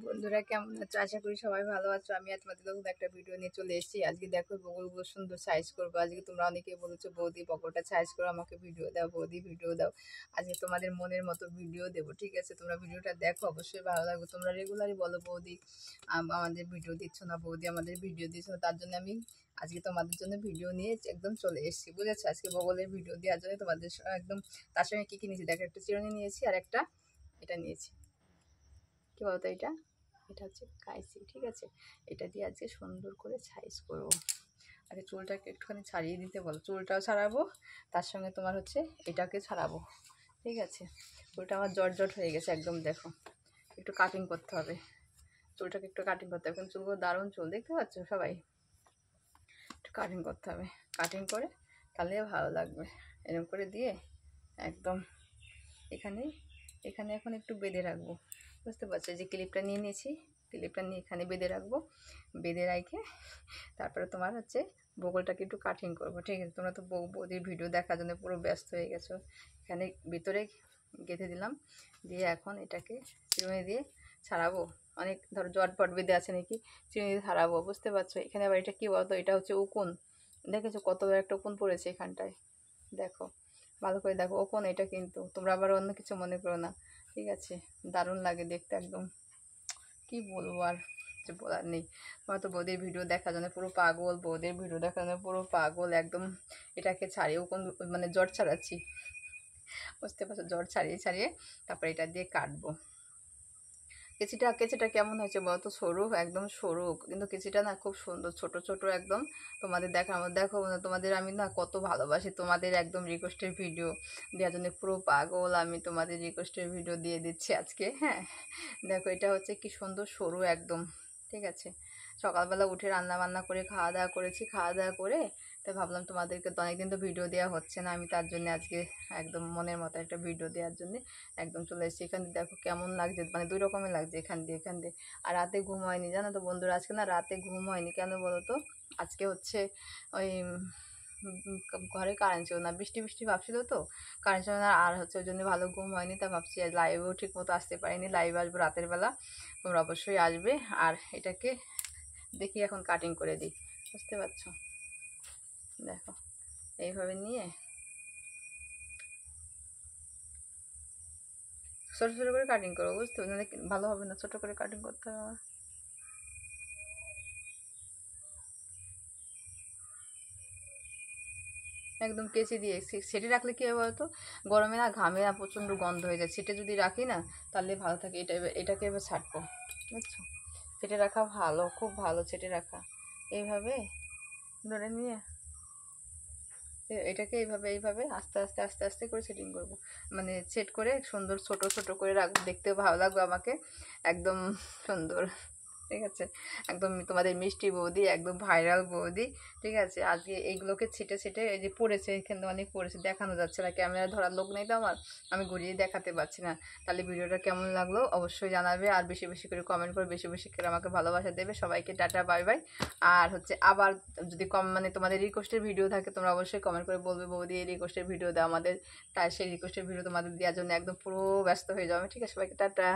বন্ধুরা কেমন আছো? আশা করি সবাই ভালো আছো। আমি আর তোমাদের নতুন একটা ভিডিও নিয়ে চলে এসেছি। আজকে দেখো বগলগুলো সুন্দর সাইজ করবো। আজকে তোমরা অনেকেই বলেছো বৌদি বগলটা সাইজ করো, আমাকে ভিডিও দাও, বৌদি ভিডিও দাও। আজকে তোমাদের মনের মতো ভিডিও দেবো, ঠিক আছে? তোমরা ভিডিওটা দেখো, অবশ্যই ভালো লাগবে। তোমরা রেগুলারই বলো বৌদি আমাদের ভিডিও দিচ্ছ না, বৌদি আমাদের ভিডিও দিচ্ছ না। তার জন্য আমি আজকে তোমাদের জন্য ভিডিও নিয়ে একদম চলে এসেছি, বুঝেছো? আজকে বগলের ভিডিও দেওয়ার জন্য তোমাদের একদম। তার সঙ্গে কী কী নিয়েছি দেখো, একটা চিরুনি নিয়েছি আর একটা এটা নিয়েছি। কী বলতো এটা হচ্ছে কাইসি, ঠিক আছে? এটা দিয়ে আজকে সুন্দর করে সাইজ করবো। আগে চুলটাকে একটুখানি ছাড়িয়ে দিতে বলো, চুলটাও ছাড়াবো, তার সঙ্গে তোমার হচ্ছে এটাকে ছাড়াবো, ঠিক আছে? চুলটা আমার জট হয়ে গেছে একদম, দেখো একটু কাটিং করতে হবে চুলটাকে, একটু কাটিং করতে হবে। কিন্তু চুলগুলো দারুণ চুল, দেখতে পাচ্ছ সবাই? একটু কাটিং করতে হবে, কাটিং করে তাহলে ভালো লাগবে। এরকম করে দিয়ে একদম এখানে এখন একটু বেঁধে রাখবো, বুঝতে পারছো? যে ক্লিপটা নিয়ে নিয়েছি, ক্লিপটা নিয়ে এখানে বেঁধে রাখবো, বেঁধে রেখে তারপরে তোমার হচ্ছে বগলটাকে একটু কাটিং করবো, ঠিক আছে? তোমরা তো বৌদির ভিডিও দেখার জন্য পুরো ব্যস্ত হয়ে গেছো। এখানে ভিতরে গেঁথে দিলাম, দিয়ে এখন এটাকে চিরুনি দিয়ে ছাড়াবো। অনেক ধরো জটপট বেঁধে আছে নাকি, চিরুনি দিয়ে ছাড়াবো, বুঝতে পারছো? এখানে আবার এটা কী বলতো, এটা হচ্ছে উকুন, দেখেছো কত বড় একটা উকুন পড়েছে এখানটায়, দেখো ভালো করে দেখো ওপন। এটা কিন্তু তোমরা আবার অন্য কিছু মনে করো না, ঠিক আছে? দারুণ লাগে দেখতে একদম, কি বলবো আর, যে বলার নেই। তোমার তো বৌদির ভিডিও দেখার জন্য পুরো পাগল, বৌদির ভিডিও দেখার জন্য পুরো পাগল একদম। এটাকে ছাড়িয়ে ওপন মানে জট ছাড়াচ্ছি, বুঝতে পারছো? জট ছাড়িয়ে তারপরে এটা দিয়ে কাটবো। কেচিটা কেমন হয়েছে বলতো? সরু, একদম সরু, কিন্তু কেচিটা না খুব সুন্দর, ছোট ছোট একদম। তোমাদের দেখো তোমাদের আমি না কত ভালোবাসি, তোমাদের একদম রিকোয়েস্টের ভিডিও দেওয়ার জন্য পুরো পাগল আমি, তোমাদের রিকোয়েস্টের ভিডিও দিয়ে দিচ্ছি আজকে। হ্যাঁ, দেখো এটা হচ্ছে কি সুন্দর সরু একদম, ঠিক আছে? সকালবেলা উঠে রান্না বান্না করে খাওয়া দাওয়া করেছি, খাওয়া দাওয়া করে তাই ভাবলাম তোমাদেরকে তো অনেকদিন তো ভিডিও দেওয়া হচ্ছে না, আমি তার জন্য আজকে একদম মনের মতো একটা ভিডিও দেওয়ার জন্য একদম চলে এসেছি। এখান দিয়ে দেখো কেমন লাগছে, মানে দুই রকমের লাগছে এখান দিয়ে। আর রাতে ঘুম হয়নি, জানো তো বন্ধুরা? আজকে না রাতে ঘুম হয়নি, কেন বলো তো? আজকে হচ্ছে ওই ঘরে কারেন্ট ছিল না, বৃষ্টি ভাবছিল তো, কারেন্ট ছিল না, আর হচ্ছে ওই জন্য ভালো ঘুম হয়নি। তা ভাবছি লাইভেও ঠিক মতো আসতে পারিনি, লাইভ আসবো রাতের বেলা, তোমরা অবশ্যই আসবে। আর এটাকে দেখি এখন কাটিং করে দিই, বুঝতে পারছো? দেখো এইভাবে নিয়ে ছোটো ছোটো করে কাটিং করবো, বুঝতে পারছো? ভালো হবে না, ছোটো করে কাটিং করতে হবে আমার। একদম কেচি দিয়ে সেটে রাখলে কী হবে বলতো? গরমে না ঘামে না প্রচণ্ড গন্ধ হয়ে যায়, সেটে যদি রাখি না তাহলে ভালো থাকে। এটাকে এবার ছাড়বো, বুঝছো? সেটে রাখা ভালো, খুব ভালো সেটে রাখা। এইভাবে ধরে নিয়ে এটাকে এইভাবে আস্তে আস্তে করে সেটিং করবো, মানে সেট করে সুন্দর ছোট করে রাখবো, দেখতেও ভালো লাগবে আমাকে, একদম সুন্দর, ঠিক আছে? একদম তোমাদের মিষ্টি বৌদি, একদম ভাইরাল বৌদি, ঠিক আছে? আজকে এইগুলোকে ছেটে এই যে পড়েছে এখানে, অনেক পড়েছে, দেখানো যাচ্ছে না, ক্যামেরা ধরার লোক নেই তো আমার, আমি ঘুরিয়ে দেখাতে পারছি না। তাহলে ভিডিওটা কেমন লাগলো অবশ্যই জানাবে, আর বেশি করে কমেন্ট করে বেশি করে আমাকে ভালোবাসা দেবে। সবাইকে টাটা বাই বাই। আর হচ্ছে আবার যদি মানে তোমাদের রিকোয়েস্টের ভিডিও থাকে তোমরা অবশ্যই কমেন্ট করে বলবে বৌদি এই রিকোয়েস্টের ভিডিও দাও আমাদের, তাই সেই রিকোয়েস্টের ভিডিও তোমাদের দেওয়ার জন্য একদম পুরো ব্যস্ত হয়ে যাবে, ঠিক আছে? সবাইকে টাটা।